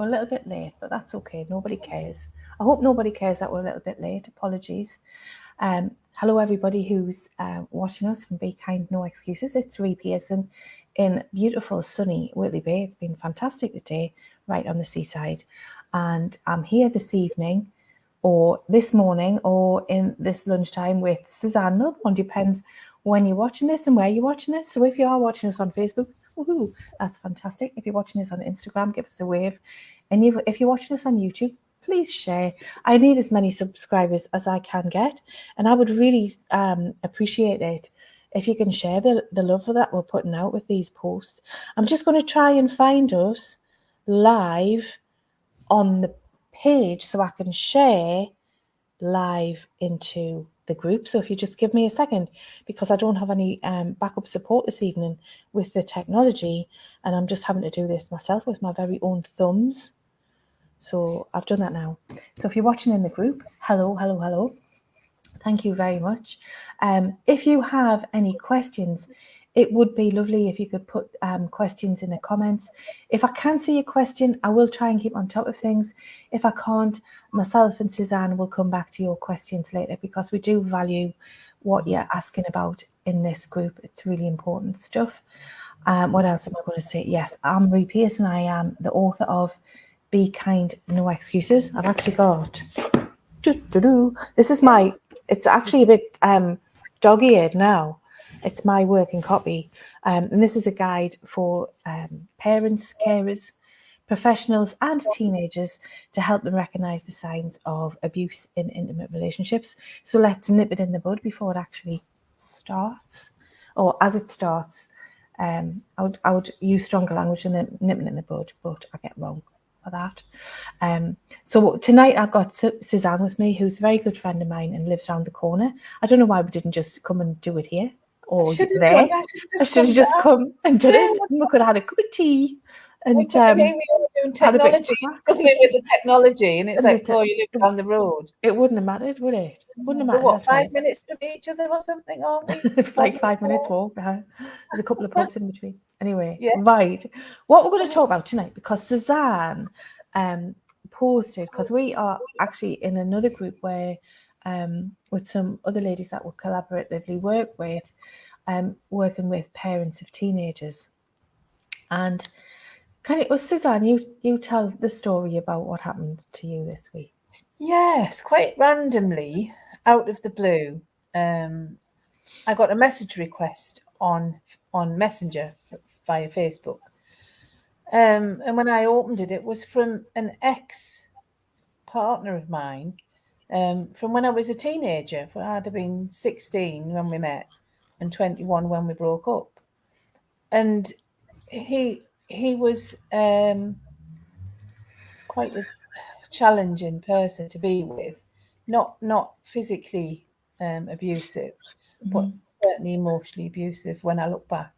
We're a little bit late, but that's okay. Nobody cares. I hope nobody cares that we're a little bit late. Apologies. Hello, everybody who's watching us from Be Kind, No Excuses. It's Ree Pearson in beautiful, sunny Whitley Bay. It's been fantastic today, right on the seaside. And I'm here this evening, or this morning, or in this lunchtime with Suzanne Milbourne. Depends when you're watching this and where you're watching it. So if you are watching us on Facebook, woohoo, that's fantastic. If you're watching us on Instagram, give us a wave. And if you're watching us on YouTube, please share. I need as many subscribers as I can get, and I would really appreciate it if you can share the love that we're putting out with these posts. I'm just going to try and find us live on the page so I can share live into the group. So if you just give me a second, because I don't have any backup support this evening with the technology, and I'm just having to do this myself with my very own thumbs. So I've done that now. So if you're watching in the group, hello, hello, hello. Thank you very much. If you have any questions, it would be lovely if you could put questions in the comments. If I can see your question, I will try and keep on top of things. If I can't, myself and Suzanne will come back to your questions later, because we do value what you're asking about in this group. It's really important stuff. What else am I going to say? Yes, I'm Ree Pearson. I am the author of Be Kind, No Excuses. I've actually got... This is my... It's actually a bit dog-eared now. It's my working copy. And this is a guide for parents, carers, professionals and teenagers to help them recognise the signs of abuse in intimate relationships. So let's nip it in the bud before it actually starts. Or as it starts, I would use stronger language than nipping it in the bud, but I get wrong for that. So tonight I've got Suzanne with me, who's a very good friend of mine and lives around the corner. I don't know why we didn't just come and do it here or there. I should have just come and done it, and we could have had a cup of tea. And we were doing technology, with the technology, and it's like, oh, you live down the road. It wouldn't have mattered, would it? Wouldn't have mattered. What, 5 minutes from each other or something, aren't we? Like 5 minutes walk. There's a couple of pubs in between. Anyway, right. What we're going to talk about tonight, because Suzanne posted, because we are actually in another group where, with some other ladies that will collaboratively work with, working with parents of teenagers. And Suzanne, you tell the story about what happened to you this week. Yes, quite randomly, out of the blue, I got a message request on Messenger via Facebook. And when I opened it, it was from an ex-partner of mine from when I was a teenager. I'd have been 16 when we met and 21 when we broke up. And he was quite a challenging person to be with, not physically abusive, but certainly emotionally abusive when I look back.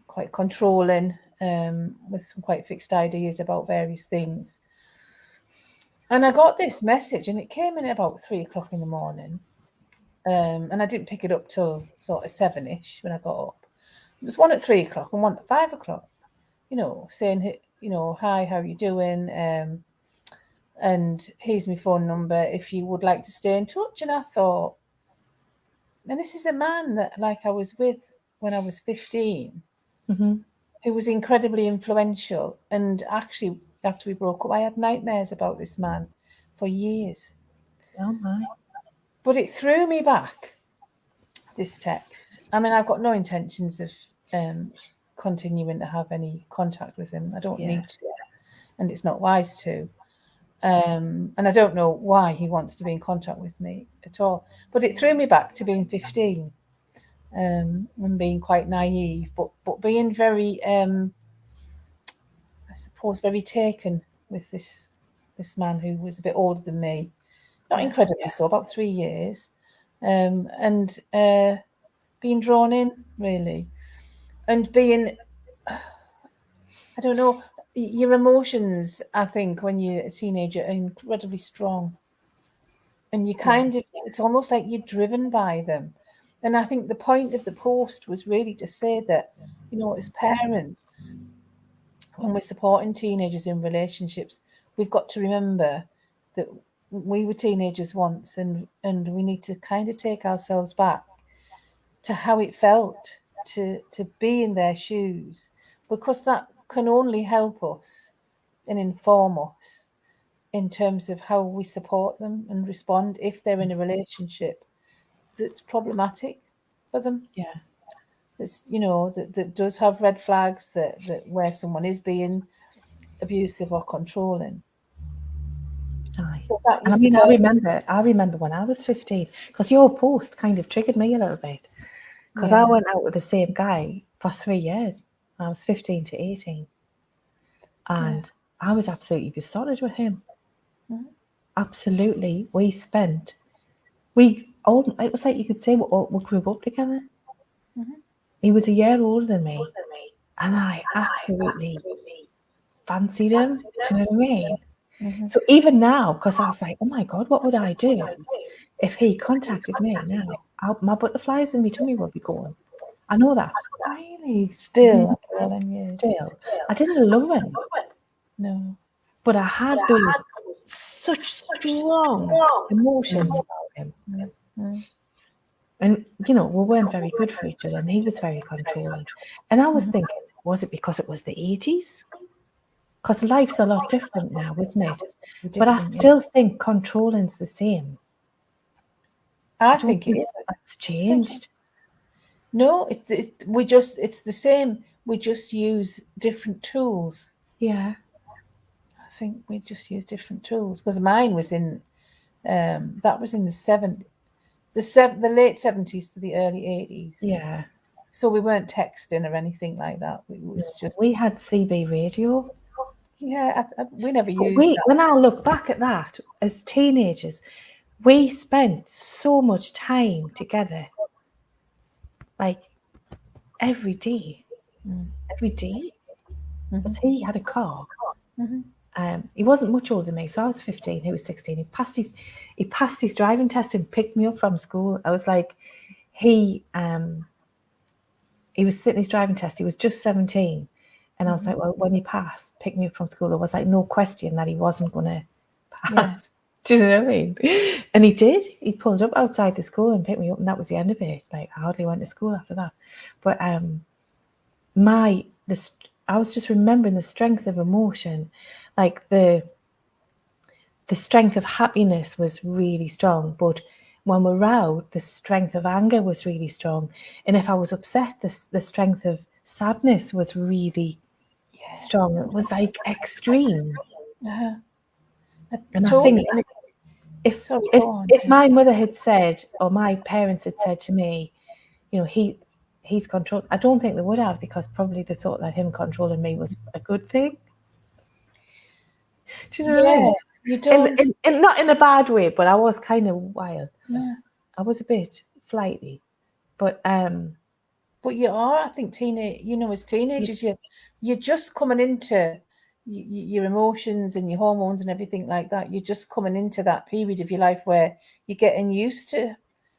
Quite controlling, with some quite fixed ideas about various things. And I got this message, and it came in about 3 o'clock in the morning, and I didn't pick it up till sort of 7ish when I got up. It was one at 3 o'clock and one at 5 o'clock, saying, hi, how are you doing? And here's my phone number if you would like to stay in touch. And I thought, and this is a man that I was with when I was 15, who was incredibly influential. And actually, after we broke up, I had nightmares about this man for years. Oh my. But it threw me back, this text. I mean, I've got no intentions of continuing to have any contact with him. I don't need to, and it's not wise to. And I don't know why he wants to be in contact with me at all. But it threw me back to being 15, and being quite naive, but being very, I suppose, very taken with this man who was a bit older than me. Not incredibly so, about 3 years. And being drawn in, really. And being, I don't know, your emotions, I think, when you're a teenager, are incredibly strong. And you it's almost like you're driven by them. And I think the point of the post was really to say that, as parents, when we're supporting teenagers in relationships, we've got to remember that we were teenagers once, and we need to kind of take ourselves back to how it felt to be in their shoes, because that can only help us and inform us in terms of how we support them and respond if they're in a relationship that's problematic for them. Yeah. That's, that does have red flags, that where someone is being abusive or controlling. Aye. So that And was I remember when I was 15, because your post kind of triggered me a little bit, because I Yeah. went out with the same guy for 3 years. I was 15 to 18. And I was absolutely besotted with him. Mhm. Absolutely. It was like you could say we grew up together. Mhm. He was a year older than me, and I absolutely fancied him. Do you know what I mean? Mhm. So even now, because I was like, oh my God, what would I do if he contacted me now? My butterflies in my tummy would be going. I know that. Really? Still after all them years? Still. I didn't love him, No. but I had those such strong emotions about him. Mm. And, we weren't very good for each other, and he was very controlling. And I was thinking, was it because it was the 80s? Because life's a lot different now, isn't it? But I Different, yeah. still think controlling's the same. I I don't think it think is. that's changed. No, it's the same. We just use different tools. Yeah. I think we just use different tools, because mine was in that was in the late 70s to the early 80s. Yeah. So we weren't texting or anything like that. It was just, We had CB radio. yeah, we never But used that. when I look back at that, as teenagers, we spent so much time together, like every day. Every day. Because he had a car. Mhm. He wasn't much older than me, so I was 15. He was 16. He passed his driving test and picked me up from school. I was like, he was sitting his driving test. He was just 17, and I was like, well, when he passed, pick me up from school. There was like no question that he wasn't going to pass. Yeah. Do you know what I mean? And he did. He pulled up outside the school and picked me up, and that was the end of it. Like, I hardly went to school after that. But I was just remembering the strength of emotion, like the strength of happiness was really strong, but when we're out, the strength of anger was really strong. And if I was upset, the strength of sadness was really strong. It was like extreme. Uh-huh. And I Totally. think if Sorry, if go on. if my mother had said, or my parents had said to me, he's controlled, I don't think they would have, because probably they thought that him controlling me was a good thing. Do you know what I mean? You don't. And not in a bad way, but I was kind of wild. Yeah. I was a bit flighty, but But you are, I think, as teenagers, you're just coming into your emotions and your hormones and everything like that. You're just coming into that period of your life where you're getting used to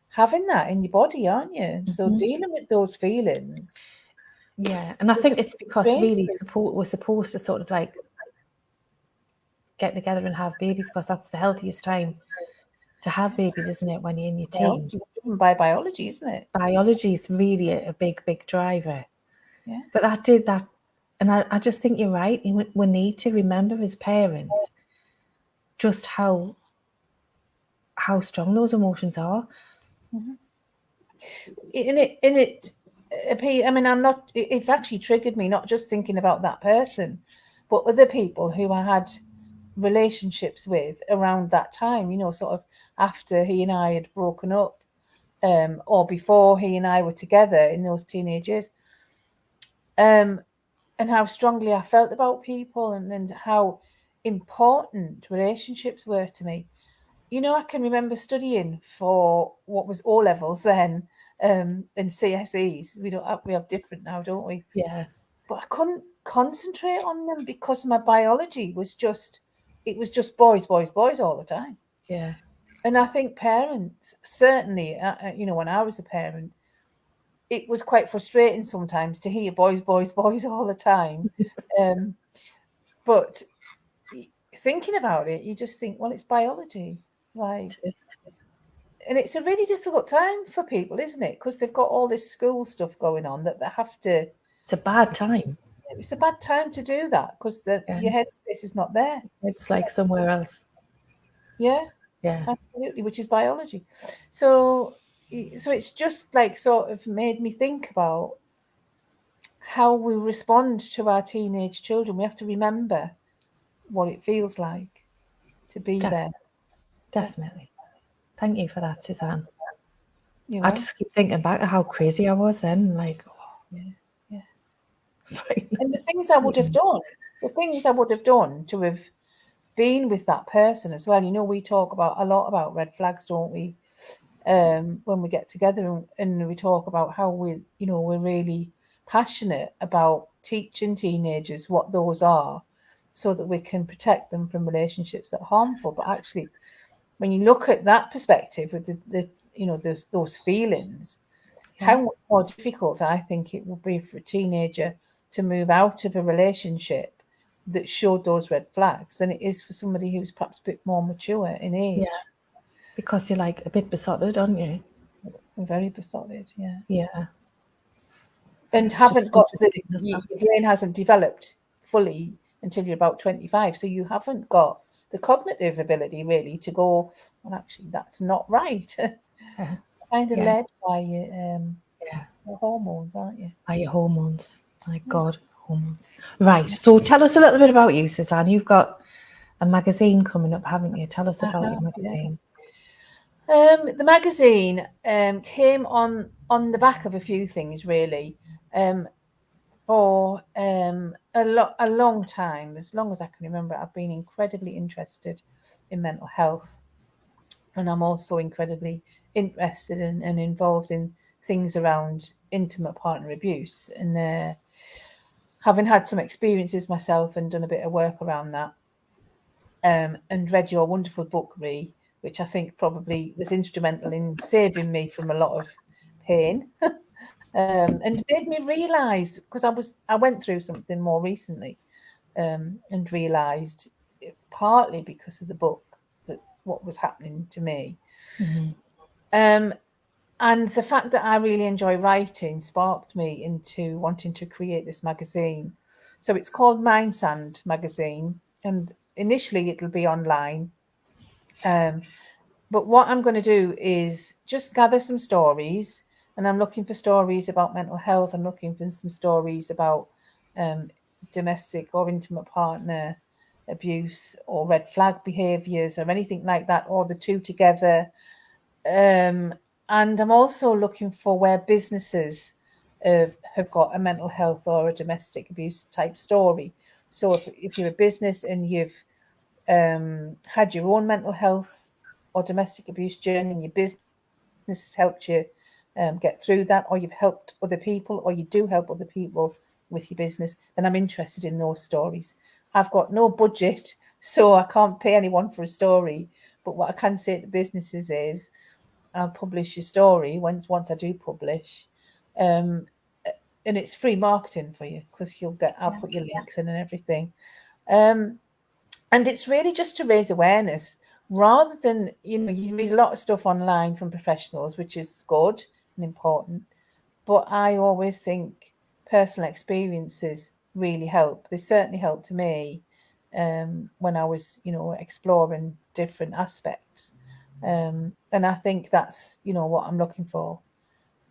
having that in your body, aren't you? So dealing with those feelings. yeah, and I think it's because great. really we're supposed to sort of like get together and have babies, because that's the healthiest time to have babies, isn't it? When you're in your teens. Driven by biology, isn't it? Biology is really a big driver. Yeah. But that did that, and I just think you're right. We need to remember as parents just how strong those emotions are. It's actually triggered me, not just thinking about that person, but other people who I had relationships with around that time, sort of after he and I had broken up, or before he and I were together in those teenage years, and how strongly I felt about people, and how important relationships were to me. I can remember studying for what was O levels then, and CSEs. We have different now, don't we? Yeah. But I couldn't concentrate on them because my biology was just boys all the time. Yeah. And I think parents, certainly, when I was a parent, it was quite frustrating sometimes to hear boys all the time. But thinking about it, you just think, well, it's biology, like, and it's a really difficult time for people, isn't it? Because they've got all this school stuff going on that they have to. It's a bad time. It's a bad time to do that because your headspace is not there. It's like somewhere else. Yeah, absolutely, which is biology. So it's just like sort of made me think about how we respond to our teenage children. We have to remember what it feels like to be there. Definitely. Thank you for that, Suzanne. You I know? just keep thinking back to how crazy I was then. Like, yeah. And the things I would have done to have been with that person as well. You know, we talk a lot about red flags, don't we? When we get together and we talk about how we're really passionate about teaching teenagers what those are so that we can protect them from relationships that are harmful. But actually, when you look at that perspective with those feelings, how much more difficult I think it would be for a teenager to move out of a relationship that showed those red flags than it is for somebody who's perhaps a bit more mature in age. Yeah, because you're like a bit besotted, aren't you? Very besotted, yeah. Yeah. And haven't got your brain hasn't developed fully until you're about 25. So you haven't got the cognitive ability really to go, well, actually, that's not right. Kind of led by your hormones, aren't you? By your hormones. My God, hormones. Right. So tell us a little bit about you, Suzanne. You've got a magazine coming up, haven't you? Tell us about your magazine. The magazine came on the back of a few things, really. For a long time, as long as I can remember, I've been incredibly interested in mental health, and I'm also incredibly interested in and involved in things around intimate partner abuse, and having had some experiences myself and done a bit of work around that, and read your wonderful book, Ree, which I think probably was instrumental in saving me from a lot of pain. And made me realise, because I went through something more recently, and realised, partly because of the book, that what was happening to me. And the fact that I really enjoy writing sparked me into wanting to create this magazine. So it's called Mindsand Magazine, and initially it'll be online. But what I'm going to do is just gather some stories, and I'm looking for stories about mental health. I'm looking for some stories about domestic or intimate partner abuse or red flag behaviours or anything like that, or the two together. And I'm also looking for where businesses have got a mental health or a domestic abuse type story. So if you're a business and you've had your own mental health or domestic abuse journey, and your business has helped you get through that, or you've helped other people, or you do help other people with your business, then I'm interested in those stories. I've got no budget, so I can't pay anyone for a story. But what I can say to businesses is, I'll publish your story once I do publish, and it's free marketing for you, because I'll put your links in and everything. And it's really just to raise awareness, rather than, you read a lot of stuff online from professionals, which is good and important. But I always think personal experiences really help. They certainly helped to me when I was, exploring different aspects. And I think that's, what I'm looking for.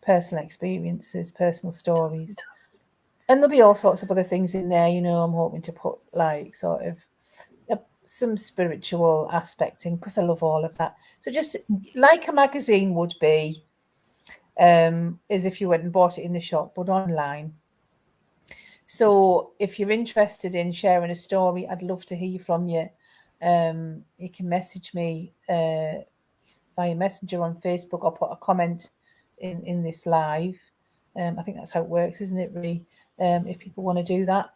Personal experiences, personal stories. And there'll be all sorts of other things in there, I'm hoping to put like sort of some spiritual aspect in, because I love all of that. So just like a magazine would be, as if you went and bought it in the shop, but online. So if you're interested in sharing a story, I'd love to hear from you. You can message me via Messenger on Facebook, or put a comment in this live. I think that's how it works, isn't it, really? If people want to do that.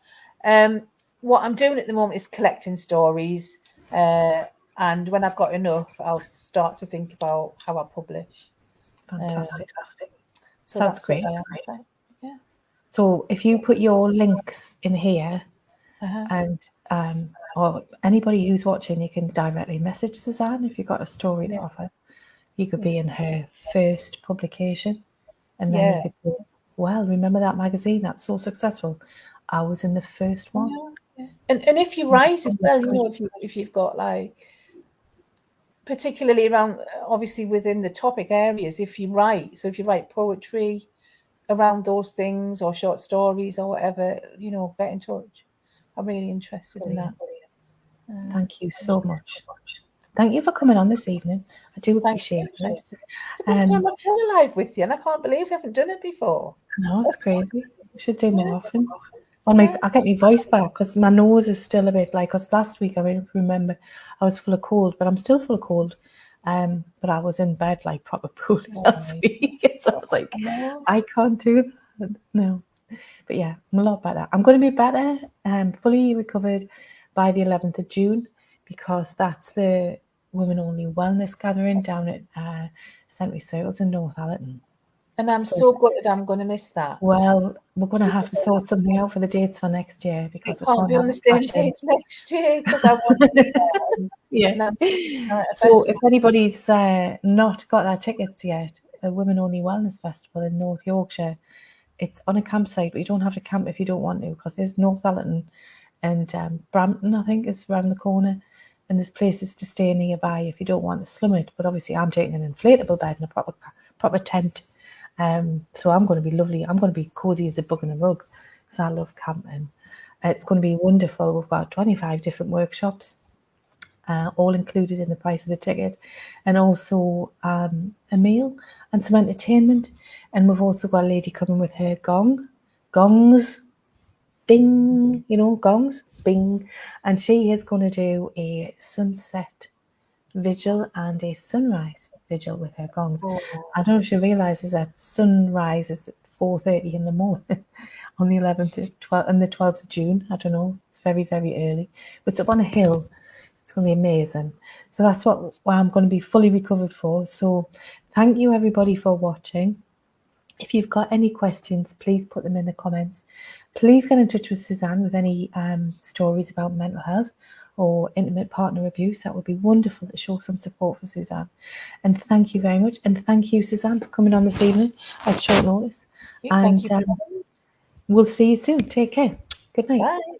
What I'm doing at the moment is collecting stories, and when I've got enough, I'll start to think about how I publish. Fantastic. So Sounds that's great. Yeah. So if you put your links in here, and or anybody who's watching, you can directly message Suzanne if you've got a story to offer. You could be in her first publication, and then you could say, well, remember that magazine that's so successful? I was in the first one. And if you write as well, if you've got like, particularly around, obviously within the topic areas, if you write poetry around those things or short stories or whatever, get in touch. I'm really interested in that. Thank you so much. Thank you for coming on this evening. I do appreciate it. It's the first time I've done a live with you, and I can't believe you haven't done it before. No, it's crazy. We should do more often. I get my voice back because my nose is still a bit like, because last week I remember I was full of cold, but I'm still full of cold. But I was in bed like proper poorly last week. So I was like, I can't do that. No. But yeah, I'm a lot better. I'm going to be better, fully recovered by the 11th of June, because that's the women only wellness gathering down at St. Circles in North Allerton. And I'm so gutted I'm going to miss that. Well, we're going to have to sort something out for the dates for next year, because it can't be on the same dates next year, because I want to be there. Yeah. So if anybody's not got their tickets yet, a Women Only Wellness Festival in North Yorkshire, it's on a campsite, but you don't have to camp if you don't want to, because there's North Allerton and Brampton, I think, is around the corner, and there's places to stay nearby if you don't want to slum it. But obviously I'm taking an inflatable bed and a proper tent. So I'm going to be lovely. I'm going to be cozy as a bug in a rug, because I love camping. It's going to be wonderful. We've got 25 different workshops, all included in the price of the ticket, and also a meal and some entertainment. And we've also got a lady coming with her gongs, ding, gongs, bing. And she is going to do a sunset vigil and a sunrise vigil with her gongs. I don't know if she realises that sunrise is at 4:30 in the morning on the 11th and the 12th of June. I don't know. It's very, very early. But it's up on a hill. It's going to be amazing. So that's what I'm going to be fully recovered for. So thank you, everybody, for watching. If you've got any questions, please put them in the comments. Please get in touch with Suzanne with any stories about mental health or intimate partner abuse. That would be wonderful to show some support for Suzanne. And thank you very much. And thank you, Suzanne, for coming on this evening at short notice. And we'll see you soon. Take care. Good night. Bye.